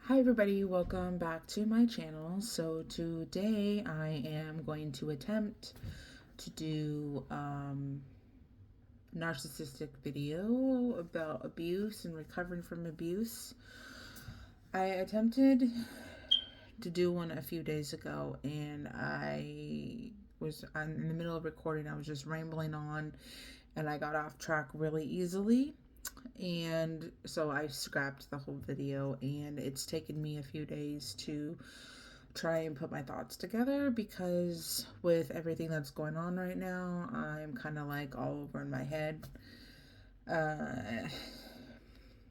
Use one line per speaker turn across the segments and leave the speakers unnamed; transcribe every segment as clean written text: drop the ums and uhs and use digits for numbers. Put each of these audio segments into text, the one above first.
Hi everybody, welcome back to my channel. So today I am going to attempt to do narcissistic video about abuse and recovering from abuse. I attempted to do one a few days ago and I'm in the middle of recording. I was just rambling on and I got off track really easily. And so I scrapped the whole video, and it's taken me a few days to try and put my thoughts together because with everything that's going on right now, I'm kind of like all over in my head. Uh,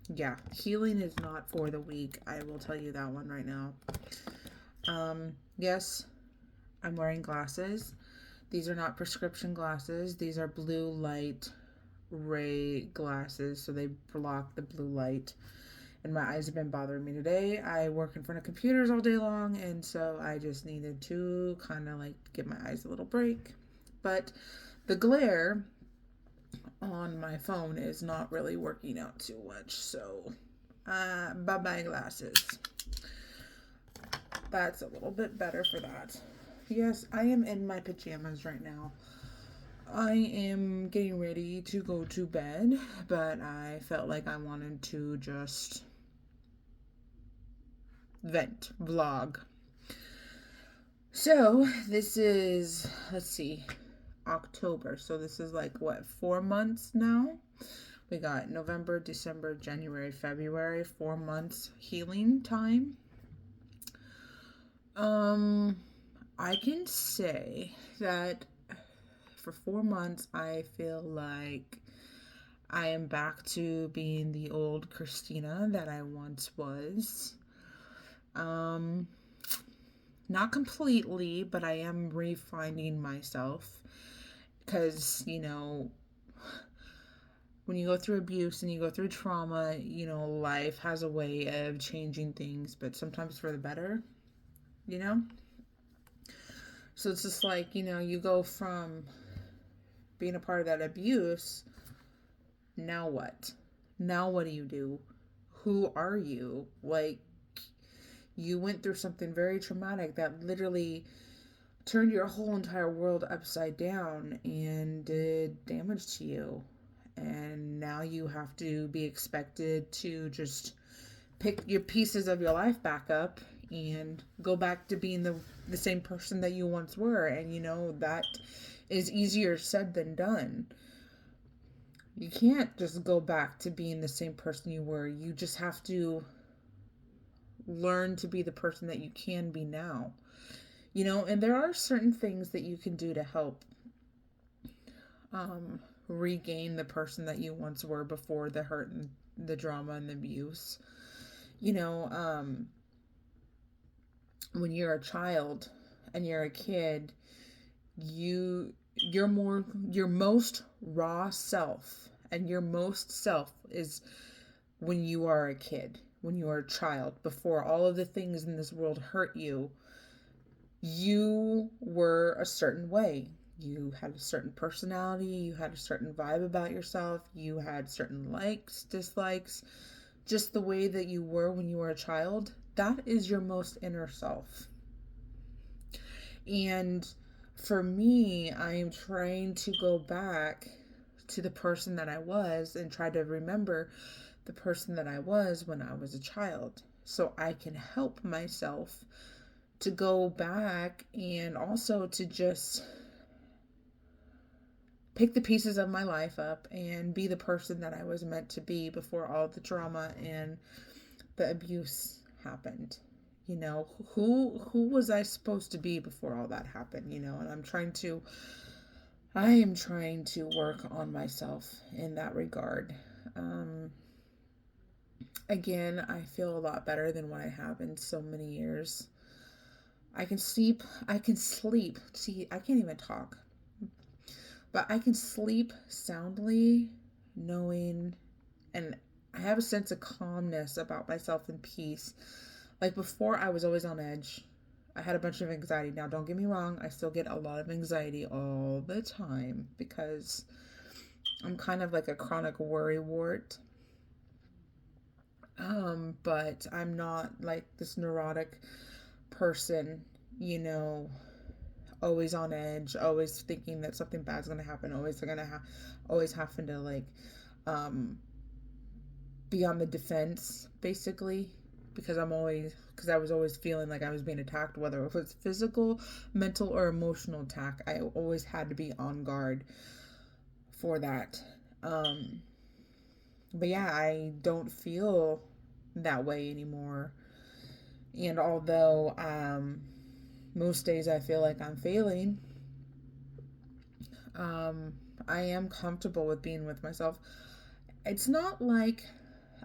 yeah, healing is not for the weak. I will tell you that one right now. Yes, I'm wearing glasses. These are not prescription glasses. These are blue light ray glasses, so they block the blue light. And my eyes have been bothering me today. I work in front of computers all day long, and so I just needed to kind of like give my eyes a little break. But the glare on my phone is not really working out too much, so bye bye glasses. That's a little bit better for that. Yes, I am in my pajamas right now. I am getting ready to go to bed, but I felt like I wanted to just vlog. So this is, let's see, October. So this is like what, 4 months now? We got November, December, January, February, 4 months healing time. I can say that for 4 months, I feel like I am back to being the old Christina that I once was. Um, Not completely, but I am refining myself because, when you go through abuse and you go through trauma, life has a way of changing things, but sometimes for the better, you know? So it's just like, you go from being a part of that abuse. Now what? Now what do you do? Who are you? Like, you went through something very traumatic that literally turned your whole entire world upside down and did damage to you. And now you have to be expected to just pick your pieces of your life back up and go back to being the same person that you once were. And that is easier said than done. You can't just go back to being the same person you were. You just have to learn to be the person that you can be now. And there are certain things that you can do to help regain the person that you once were before the hurt and the drama and the abuse. You know, um, when you're a child and you're a kid, your most raw self, and your most self is when you are a kid, when you are a child, before all of the things in this world hurt you. You were a certain way. You had a certain personality, you had a certain vibe about yourself, you had certain likes, dislikes, just the way that you were when you were a child. That is your most inner self. And for me, I am trying to go back to the person that I was and try to remember the person that I was when I was a child so I can help myself to go back and also to just pick the pieces of my life up and be the person that I was meant to be before all the drama and the abuse happened. Who was I supposed to be before all that happened, and I am trying to work on myself in that regard. Um Again, I feel a lot better than what I have in so many years. I can sleep. See, I can't even talk. But I can sleep soundly knowing, and I have a sense of calmness about myself and peace. Like before, I was always on edge. I had a bunch of anxiety. Now, don't get me wrong, I still get a lot of anxiety all the time because I'm kind of like a chronic worry wart. But I'm not like this neurotic person, you know, always on edge, always thinking that something bad's gonna happen, always having to like um be on the defense basically, because I was always feeling like I was being attacked, whether it was physical, mental, or emotional attack. I always had to be on guard for that. Um, but yeah, I don't feel that way anymore. And although most days I feel like I'm failing, um, I am comfortable with being with myself. It's not like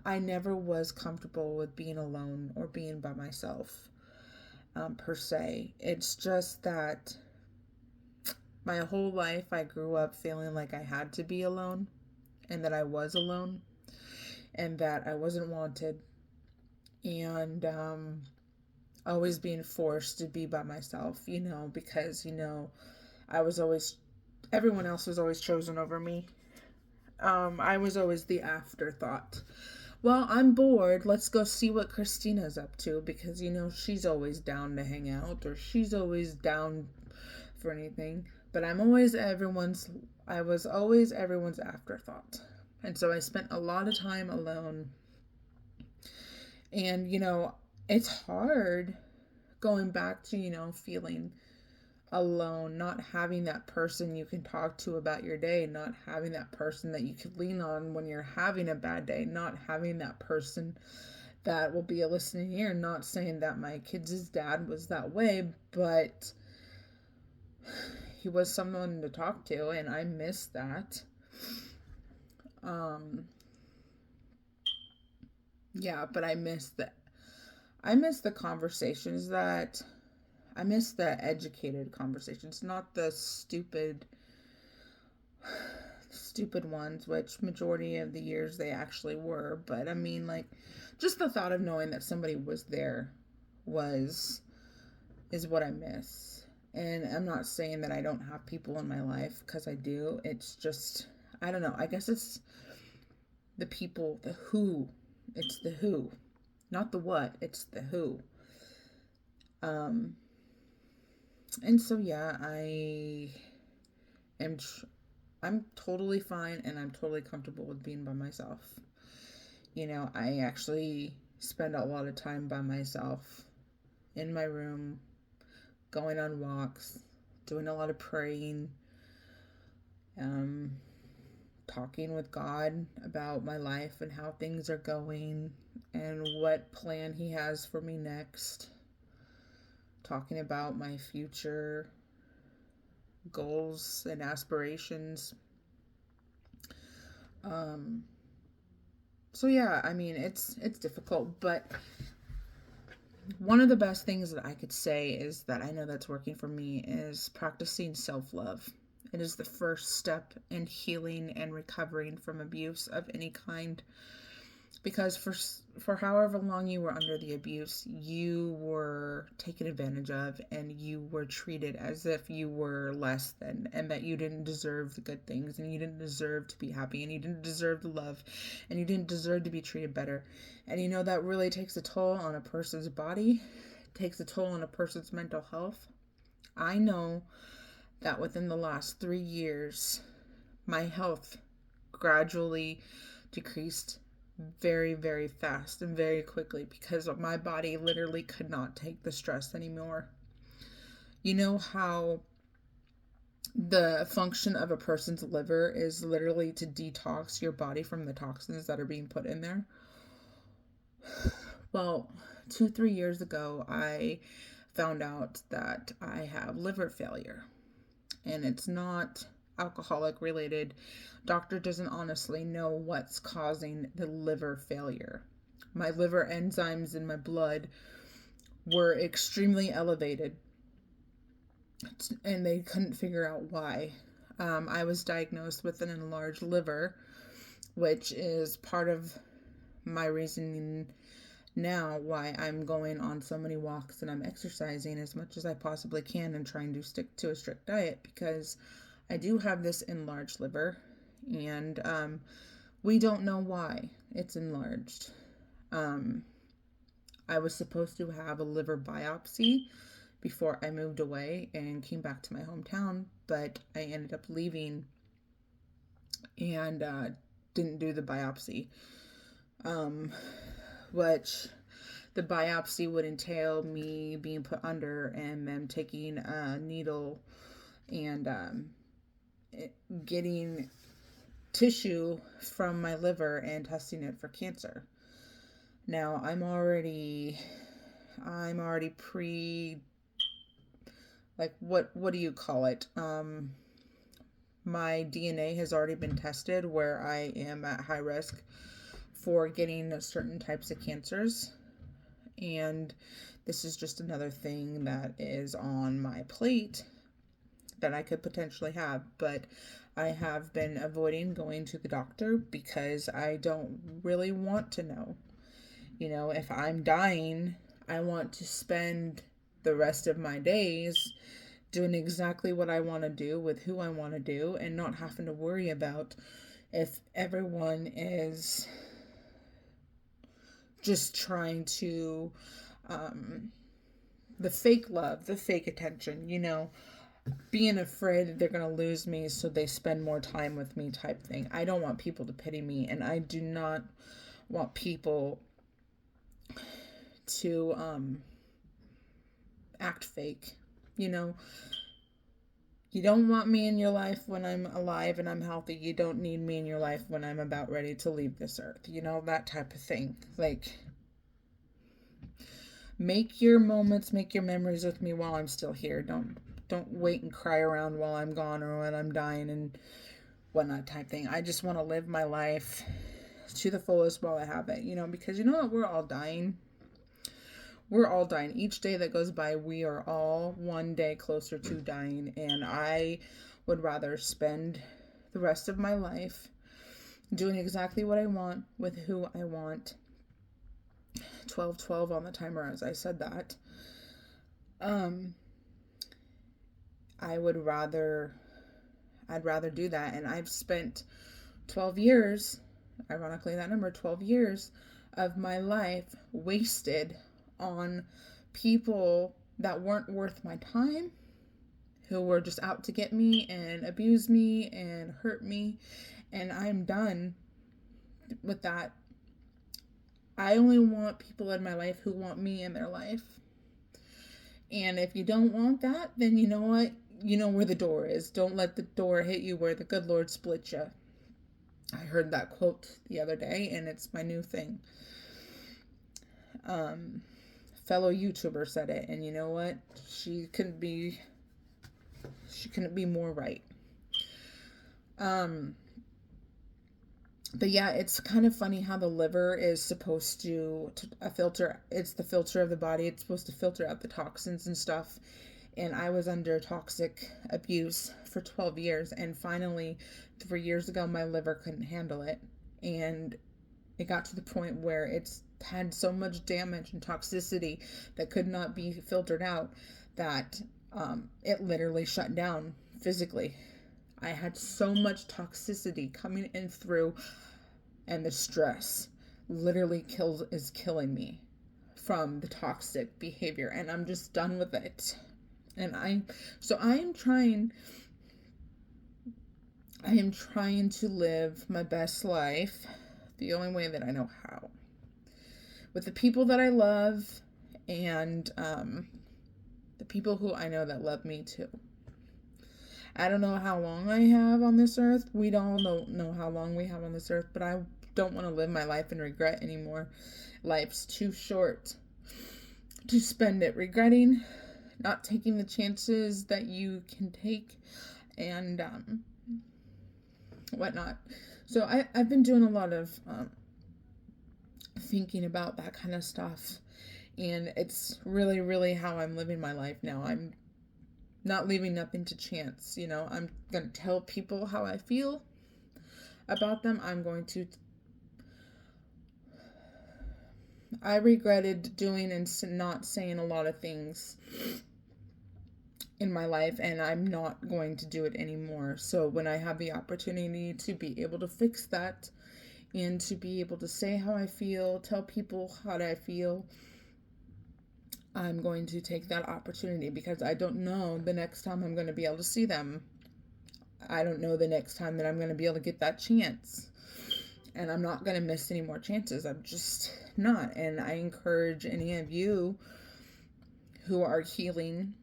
I never was comfortable with being alone or being by myself, per se. It's just that my whole life I grew up feeling like I had to be alone and that I was alone and that I wasn't wanted, and always being forced to be by myself, because, I was always, everyone else was always chosen over me. I was always the afterthought. Well, I'm bored. Let's go see what Christina's up to because, she's always down to hang out or she's always down for anything. But I was always everyone's afterthought. And so I spent a lot of time alone. And, it's hard going back to, feeling alone, not having that person you can talk to about your day, not having that person that you can lean on when you're having a bad day, not having that person that will be a listening ear. Not saying that my kids' dad was that way, but he was someone to talk to, and I miss that. Um, yeah, but I miss the conversations that I miss the educated conversations, not the stupid ones, which majority of the years they actually were. But I mean, like, just the thought of knowing that somebody was there was is what I miss. And I'm not saying that I don't have people in my life because I do. It's just, I don't know. I guess it's the people, the who. It's the who, not the what. It's the who. Um, and so yeah, am. I'm totally fine and I'm totally comfortable with being by myself. I actually spend a lot of time by myself in my room, going on walks, doing a lot of praying, um, talking with God about my life and how things are going and what plan He has for me next, talking about my future goals and aspirations. Um, so yeah, I mean it's difficult, but one of the best things that I could say is that I know that's working for me is practicing self-love. It is the first step in healing and recovering from abuse of any kind, because for however long you were under the abuse, you were taken advantage of and you were treated as if you were less than and that you didn't deserve the good things and you didn't deserve to be happy and you didn't deserve the love and you didn't deserve to be treated better. And that really takes a toll on a person's body, takes a toll on a person's mental health. I know that within the last 3 years, my health gradually decreased very, very fast and very quickly because my body literally could not take the stress anymore. You know how the function of a person's liver is literally to detox your body from the toxins that are being put in there? Well, 2, 3 years ago, I found out that I have liver failure, and it's not alcoholic related. Doctor doesn't honestly know what's causing the liver failure. My liver enzymes in my blood were extremely elevated, and they couldn't figure out why. I was diagnosed with an enlarged liver, which is part of my reasoning now why I'm going on so many walks and I'm exercising as much as I possibly can and trying to stick to a strict diet, because I do have this enlarged liver, and we don't know why it's enlarged. Um, I was supposed to have a liver biopsy before I moved away and came back to my hometown, but I ended up leaving and didn't do the biopsy. Um, which the biopsy would entail me being put under and them taking a needle and getting tissue from my liver and testing it for cancer. Now I'm already pre, like, what do you call it? My DNA has already been tested where I am at high risk for getting certain types of cancers. And this is just another thing that is on my plate that I could potentially have. But I have been avoiding going to the doctor because I don't really want to know. You know, if I'm dying, I want to spend the rest of my days doing exactly what I want to do with who I want to do and not having to worry about if everyone is just trying to, the fake love, the fake attention, you know, being afraid that they're going to lose me so they spend more time with me type thing. I don't want people to pity me, and I do not want people to act fake. You know, you don't want me in your life when I'm alive and I'm healthy. You don't need me in your life when I'm about ready to leave this earth. You know, that type of thing. Like, make your moments, make your memories with me while I'm still here. Don't wait and cry around while I'm gone or when I'm dying and whatnot type thing. I just want to live my life to the fullest while I have it, you know, because you know what? We're all dying. We're all dying. Each day that goes by, we are all one day closer to dying. And I would rather spend the rest of my life doing exactly what I want with who I want. 12:12 on the timer as I said that. I would rather I'd rather do that. And I've spent 12 years, ironically that number, 12 years of my life wasted on people that weren't worth my time, who were just out to get me and abuse me and hurt me. And I'm done with that. I only want people in my life who want me in their life. And if you don't want that, then you know what? You know where the door is. Don't let the door hit you where the good Lord split you. I heard that quote the other day, and it's my new thing. Fellow YouTuber said it, and you know what? She couldn't be more right. But yeah, it's kind of funny how the liver is supposed to a filter. It's the filter of the body. It's supposed to filter out the toxins and stuff. And I was under toxic abuse for 12 years. And finally, 3 years ago, my liver couldn't handle it. And it got to the point where it's had so much damage and toxicity that could not be filtered out that it literally shut down physically. I had so much toxicity coming in through, and the stress literally is killing me from the toxic behavior, and I'm just done with it. And I am trying to live my best life the only way that I know how, with the people that I love and the people who I know that love me too. I don't know how long I have on this earth. We don't know how long we have on this earth, but I don't want to live my life in regret anymore. Life's too short to spend it regretting, not taking the chances that you can take, and whatnot. So I've been doing a lot of thinking about that kind of stuff, and it's really, really how I'm living my life now. I'm not leaving nothing to chance. You know, I'm going to tell people how I feel about them. I regretted doing and not saying a lot of things in my life, and I'm not going to do it anymore. So when I have the opportunity to be able to fix that and to be able to say how I feel, tell people how I feel, I'm going to take that opportunity because I don't know the next time I'm going to be able to see them. I don't know the next time that I'm going to be able to get that chance. And I'm not going to miss any more chances. I'm just not. And I encourage any of you who are healing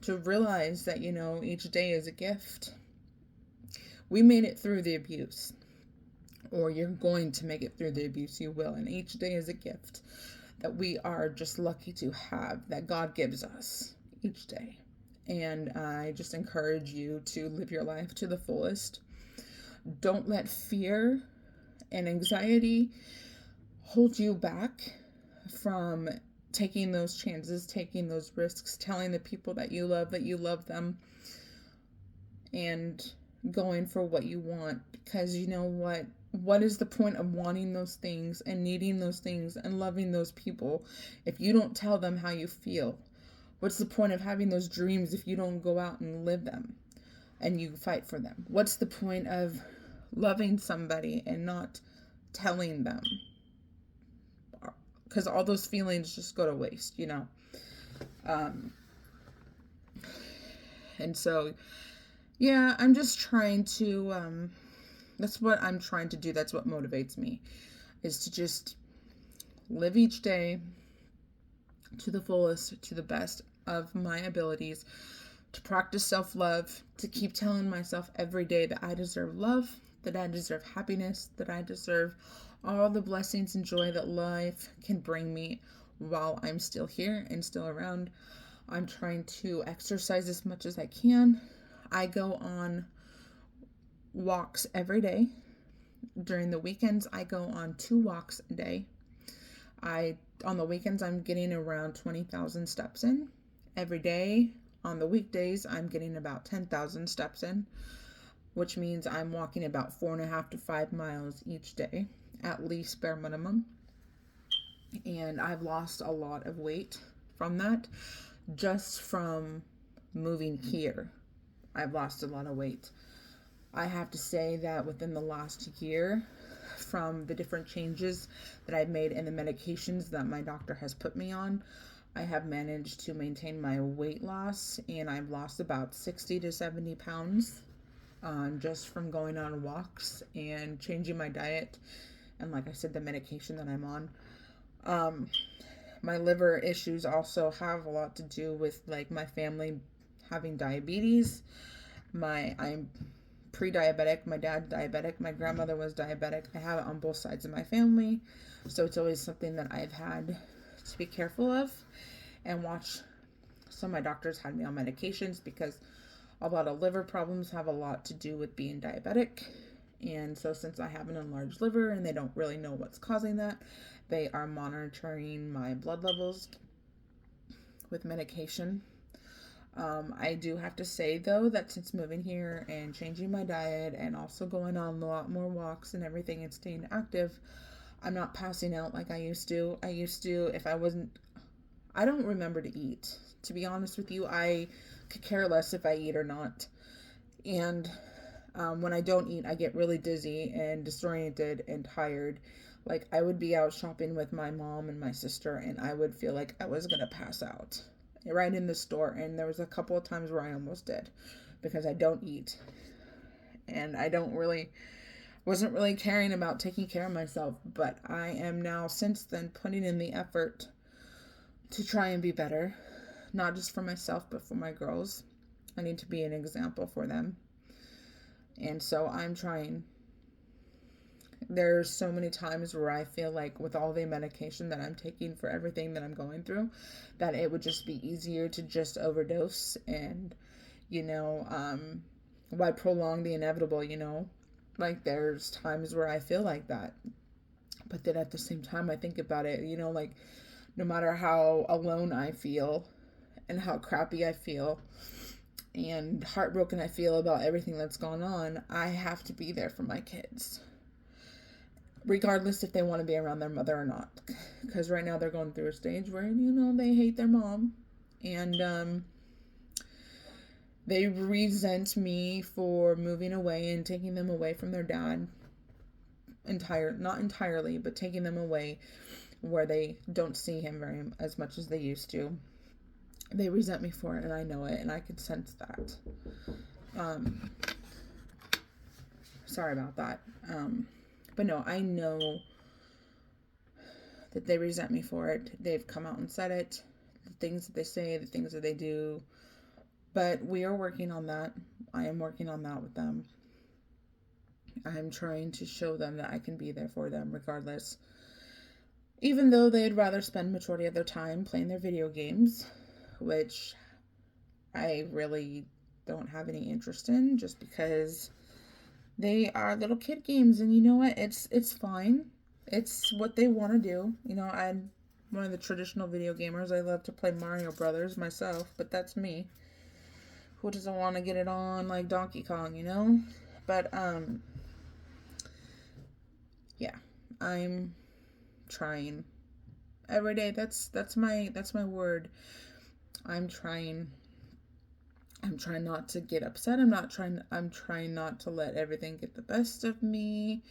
to realize that, each day is a gift. We made it through the abuse, or you're going to make it through the abuse. You will. And each day is a gift that we are just lucky to have, that God gives us each day. And I just encourage you to live your life to the fullest. Don't let fear and anxiety hold you back from taking those chances, taking those risks, telling the people that you love them, and going for what you want. Because you know what? What is the point of wanting those things and needing those things and loving those people if you don't tell them how you feel? What's the point of having those dreams if you don't go out and live them and you fight for them? What's the point of loving somebody and not telling them? Because all those feelings just go to waste, And so, yeah, I'm just trying to, that's what I'm trying to do. That's what motivates me, is to just live each day to the fullest, to the best of my abilities, to practice self-love, to keep telling myself every day that I deserve love, that I deserve happiness, that I deserve all the blessings and joy that life can bring me while I'm still here and still around. I'm trying to exercise as much as I can. I go on walks every day. During the weekends, I go on 2 walks a day. On the weekends, I'm getting around 20,000 steps in. Every day, on the weekdays, I'm getting about 10,000 steps in, which means I'm walking about 4.5 to 5 miles each day, at least bare minimum. And I've lost a lot of weight from that, just from moving here. I've lost a lot of weight. I have to say that within the last year, from the different changes that I've made in the medications that my doctor has put me on, I have managed to maintain my weight loss, and I've lost about 60 to 70 pounds just from going on walks and changing my diet. And like I said, the medication that I'm on. My liver issues also have a lot to do with like my family having diabetes. I'm pre-diabetic, my dad's diabetic, my grandmother was diabetic. I have it on both sides of my family, so it's always something that I've had to be careful of and watch. So my doctors had me on medications because a lot of liver problems have a lot to do with being diabetic. And so since I have an enlarged liver and they don't really know what's causing that, they are monitoring my blood levels with medication. I do have to say, though, that since moving here and changing my diet and also going on a lot more walks and everything and staying active, I'm not passing out like I used to. If I don't remember to eat. To be honest with you, I could care less if I eat or not. And when I don't eat, I get really dizzy and disoriented and tired. Like, I would be out shopping with my mom and my sister, and I would feel like I was going to pass out right in the store. And there was a couple of times where I almost did because I don't eat. And I wasn't really caring about taking care of myself. But I am now, since then, putting in the effort to try and be better. Not just for myself, but for my girls. I need to be an example for them. And so I'm trying. There's so many times where I feel like with all the medication that I'm taking for everything that I'm going through, that it would just be easier to just overdose and, why prolong the inevitable, Like there's times where I feel like that. But then at the same time, I think about it, like no matter how alone I feel and how crappy I feel and heartbroken I feel about everything that's gone on, I have to be there for my kids. Regardless if they want to be around their mother or not. Because right now they're going through a stage where, they hate their mom. And they resent me for moving away and taking them away from their dad. not entirely, but taking them away where they don't see him very as much as they used to. They resent me for it, and I know it, and I can sense that. Um, sorry about that. But no, I know that they resent me for it. They've come out and said it. The things that they say, the things that they do. But we are working on that. I am working on that with them. I'm trying to show them that I can be there for them regardless. Even though they'd rather spend majority of their time playing their video games, which I really don't have any interest in, just because they are little kid games, and you know what? It's fine. It's what they want to do. You know, I'm one of the traditional video gamers. I love to play Mario Brothers myself, but that's me. Who doesn't want to get it on like Donkey Kong, you know? But yeah, I'm trying every day. That's my word. I'm trying not to get upset. I'm trying not to let everything get the best of me.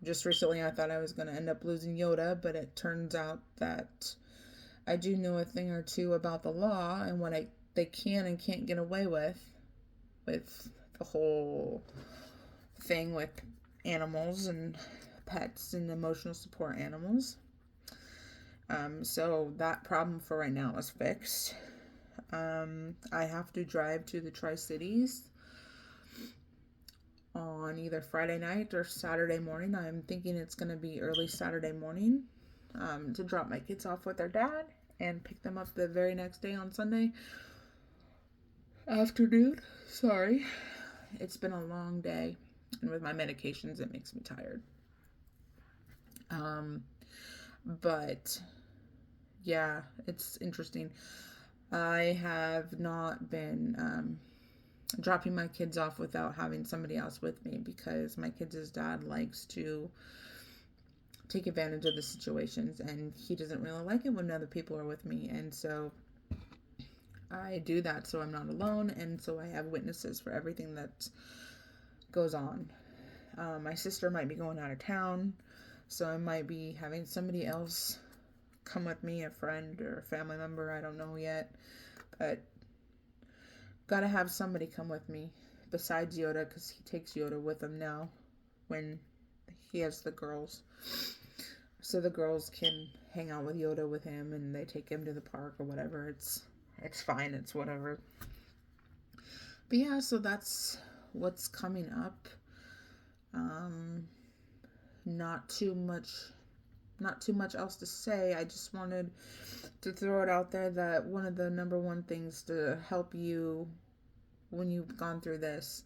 Just recently I thought I was going to end up losing Yoda, but it turns out that I do know a thing or two about the law and what they can and can't get away with the whole thing with animals and pets and emotional support animals. So that problem for right now is fixed. I have to drive to the Tri-Cities on either Friday night or Saturday morning. I'm thinking it's going to be early Saturday morning to drop my kids off with their dad and pick them up the very next day on Sunday afternoon. Sorry. It's been a long day, and with my medications, it makes me tired. But yeah, it's interesting. I have not been dropping my kids off without having somebody else with me because my kids' dad likes to take advantage of the situations, and he doesn't really like it when other people are with me, and so I do that so I'm not alone, and so I have witnesses for everything that goes on. My sister might be going out of town, so I might be having somebody else come with me, a friend or a family member, I don't know yet, but gotta have somebody come with me besides Yoda, because he takes Yoda with him now when he has the girls, so the girls can hang out with Yoda with him, and they take him to the park or whatever. It's fine, it's whatever. But yeah, so that's what's coming up. Not too much else to say. I just wanted to throw it out there that one of the number one things to help you when you've gone through this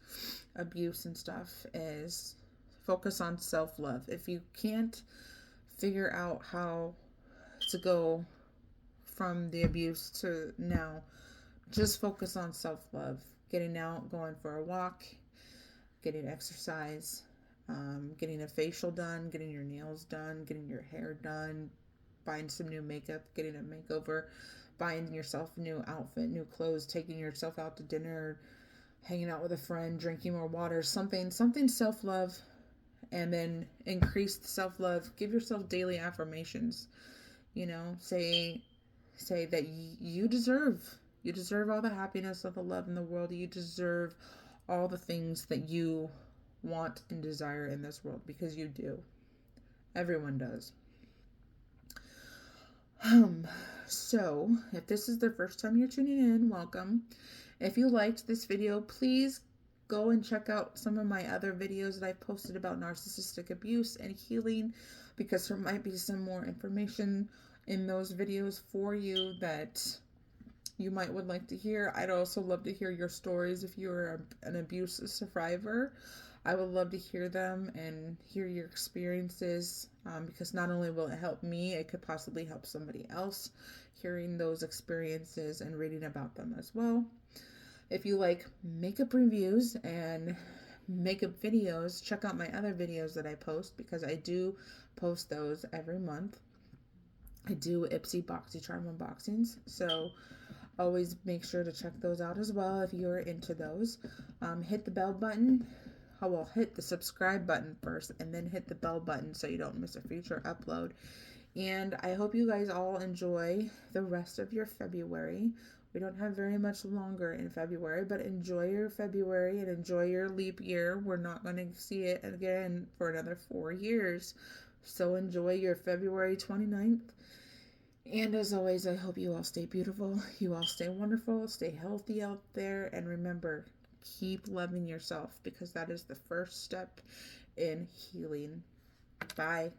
abuse and stuff is focus on self-love. If you can't figure out how to go from the abuse to now, just focus on self-love. Getting out, going for a walk, getting exercise, getting a facial done, getting your nails done, getting your hair done, buying some new makeup, getting a makeover, buying yourself a new outfit, new clothes, taking yourself out to dinner, hanging out with a friend, drinking more water, something self-love, and then increase the self-love. Give yourself daily affirmations. You know, say that you deserve all the happiness, all the love in the world. You deserve all the things that you want and desire in this world, because you do. Everyone does. So if this is the first time you're tuning in, welcome. If you liked this video, please go and check out some of my other videos that I've posted about narcissistic abuse and healing, because there might be some more information in those videos for you that you would like to hear. I'd also love to hear your stories. If you're an abuse survivor, I would love to hear them and hear your experiences, because not only will it help me, it could possibly help somebody else hearing those experiences and reading about them as well. If you like makeup reviews and makeup videos, check out my other videos that I post, because I do post those every month. I do Ipsy BoxyCharm unboxings, so always make sure to check those out as well if you're into those. Hit the bell button well, hit the subscribe button first and then hit the bell button so you don't miss a future upload. And I hope you guys all enjoy the rest of your February. We don't have very much longer in February, but enjoy your February and enjoy your leap year. We're not going to see it again for another 4 years. So enjoy your February 29th. And as always, I hope you all stay beautiful. You all stay wonderful. Stay healthy out there. And remember, keep loving yourself because that is the first step in healing. Bye.